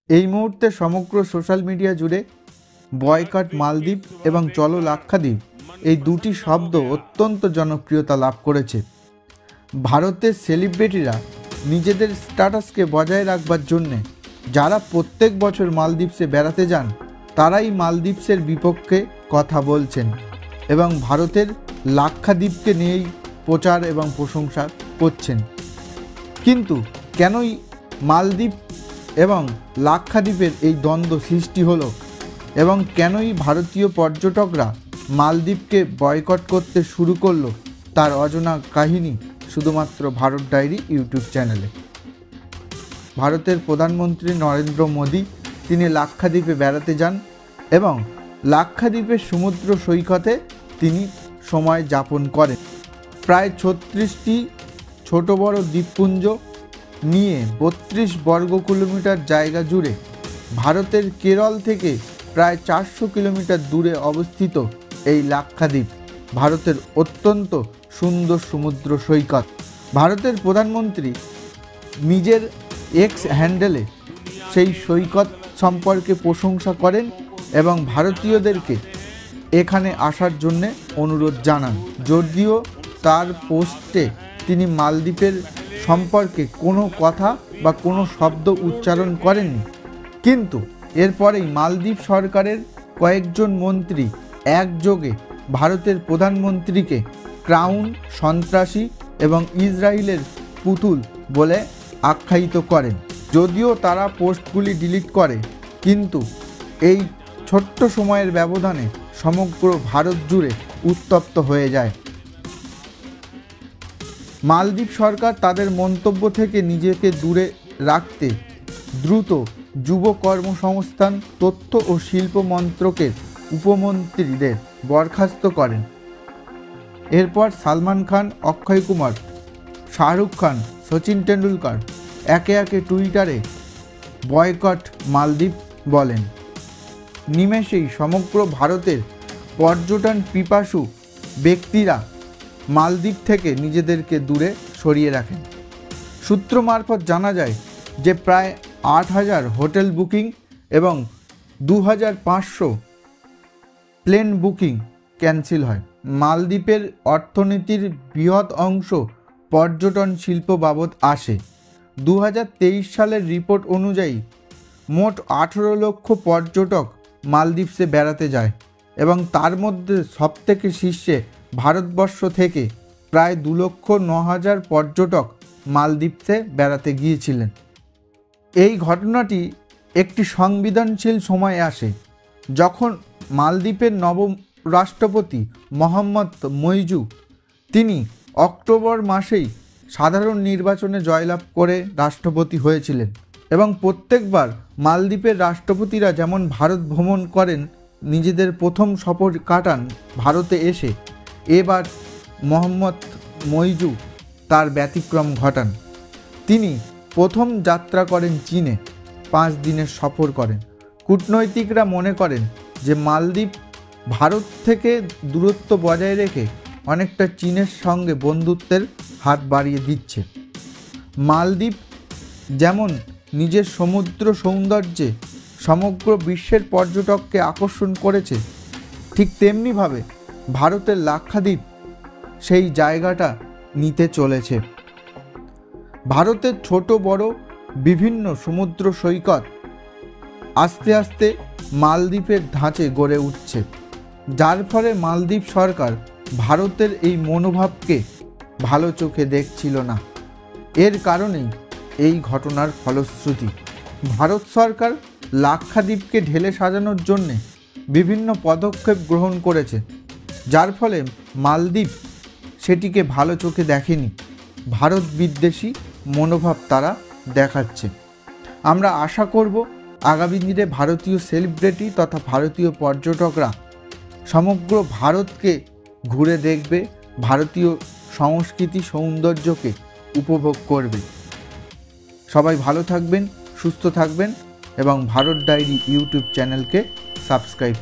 এই মুহূর্তে সমগ্র সোশ্যাল মিডিয়া জুড়ে বয়কট মালদ্বীপ এবং চলো লাক্ষাদ্বীপ এই দুটি শব্দ অত্যন্ত জনপ্রিয়তা লাভ করেছে। ভারতের সেলিব্রিটিরা নিজেদের স্ট্যাটাসকে বজায় রাখবার জন্যে যারা প্রত্যেক বছর মালদ্বীপসে বেড়াতে যান তারাই মালদ্বীপসের বিপক্ষে কথা বলছেন এবং ভারতের লাক্ষাদ্বীপকে নিয়েই প্রচার এবং প্রশংসা করছেন। কিন্তু কেনই মালদ্বীপ এবং লাক্ষাদ্বীপের এই দ্বন্দ্ব সৃষ্টি হলো এবং কেনই ভারতীয় পর্যটকরা মালদ্বীপকে বয়কট করতে শুরু করলো তার অজানা কাহিনী শুধুমাত্র ভারত ডায়েরি ইউটিউব চ্যানেলে। ভারতের প্রধানমন্ত্রী নরেন্দ্র মোদী তিনি লাক্ষাদ্বীপে বেড়াতে যান এবং লাক্ষাদ্বীপের সমুদ্র সৈকতে তিনি সময় যাপন করেন। প্রায় 36টি ছোট বড় দ্বীপপুঞ্জ নিয়ে 32 বর্গ কিলোমিটার জায়গা জুড়ে ভারতের কেরল থেকে প্রায় 400 কিলোমিটার দূরে অবস্থিত এই লাক্ষাদ্বীপ ভারতের অত্যন্ত সুন্দর সমুদ্র সৈকত। ভারতের প্রধানমন্ত্রী নিজের এক্স হ্যান্ডেলে সেই সৈকত সম্পর্কে প্রশংসা করেন এবং ভারতীয়দেরকে এখানে আসার জন্যে অনুরোধ জানান। যদিও তার পোস্টে তিনি মালদ্বীপের সম্পর্কে কোনো কথা বা কোনো শব্দ উচ্চারণ করেননি, কিন্তু এরপরেই মালদ্বীপ সরকারের কয়েকজন মন্ত্রী একযোগে ভারতের প্রধানমন্ত্রীকে ক্রাউন, সন্ত্রাসী এবং ইসরায়েলের পুতুল বলে আখ্যায়িত করেন। যদিও তারা পোস্টগুলি ডিলিট করে, কিন্তু এই ছোট্ট সময়ের ব্যবধানে সমগ্র ভারত জুড়ে উত্তপ্ত হয়ে যায়। মালদ্বীপ সরকার তাদের মন্তব্য থেকে নিজেকে দূরে রাখতে দ্রুত যুব কর্মসংস্থান, তথ্য ও শিল্প মন্ত্রকের উপমন্ত্রীদের বরখাস্ত করেন। এরপর সালমান খান, অক্ষয় কুমার, শাহরুখ খান, সচিন টেন্ডুলকার একে একে টুইটারে বয়কট মালদ্বীপ বলেন। নিমেষেই সমগ্র ভারতের পর্যটন পিপাসু ব্যক্তিরা মালদ্বীপ থেকে নিজেদেরকে দূরে সরিয়ে রাখেন। সূত্র মারফত জানা যায় যে প্রায় 8000 হোটেল বুকিং এবং 2500 প্লেন বুকিং ক্যান্সেল হয়। মালদ্বীপের অর্থনীতির বৃহৎ অংশ পর্যটন শিল্প বাবদ আসে। 2023 সালের রিপোর্ট অনুযায়ী মোট 18 লক্ষ পর্যটক মালদ্বীপসে বেড়াতে যায় এবং তার মধ্যে সবথেকে শীর্ষে ভারতবর্ষ থেকে প্রায় 2,09,000 পর্যটক মালদ্বীপসে বেড়াতে গিয়েছিলেন। এই ঘটনাটি একটি সংবেদনশীল সময়ে আসে যখন মালদ্বীপের নবম রাষ্ট্রপতি মোহাম্মদ মইজু তিনি অক্টোবর মাসেই সাধারণ নির্বাচনে জয়লাভ করে রাষ্ট্রপতি হয়েছিলেন এবং প্রত্যেকবার মালদ্বীপের রাষ্ট্রপতিরা যেমন ভারত ভ্রমণ করেন, নিজেদের প্রথম সফর কাটান ভারতে এসে, এবার মোহাম্মদ মইজু তার ব্যতিক্রম ঘটান। তিনি প্রথম যাত্রা করেন চীনে, 5 দিনের সফর করেন। কূটনৈতিকরা মনে করেন যে মালদ্বীপ ভারত থেকে দূরত্ব বজায় রেখে অনেকটা চীনের সঙ্গে বন্ধুত্বের হাত বাড়িয়ে দিচ্ছে। মালদ্বীপ যেমন নিজের সমুদ্র সৌন্দর্যে সমগ্র বিশ্বের পর্যটককে আকর্ষণ করেছে, ঠিক তেমনিভাবে ভারতের লাক্ষাদ্বীপ সেই জায়গাটা নিতে চলেছে। ভারতের ছোট বড় বিভিন্ন সমুদ্র সৈকত আস্তে আস্তে মালদ্বীপের ধাঁচে গড়ে উঠছে, যার ফলে মালদ্বীপ সরকার ভারতের এই মনোভাবকে ভালো চোখে দেখছিল না। এর কারণেই এই ঘটনার ফলশ্রুতি। ভারত সরকার লাক্ষাদ্বীপকে ঢেলে সাজানোর জন্যে বিভিন্ন পদক্ষেপ গ্রহণ করেছে, যার ফলে মালদ্বীপ সেটিকে ভালো চোখে দেখেনি। ভারত বিদ্বেষী মনোভাব তারা দেখাচ্ছে। আমরা আশা করব আগামী দিনে ভারতীয় সেলিব্রিটি তথা ভারতীয় পর্যটকরা সমগ্র ভারতকে ঘুরে দেখবে, ভারতীয় সংস্কৃতি সৌন্দর্যকে উপভোগ করবে। সবাই ভালো থাকবেন, সুস্থ থাকবেন এবং ভারত ডায়েরি ইউটিউব চ্যানেলকে সাবস্ক্রাইব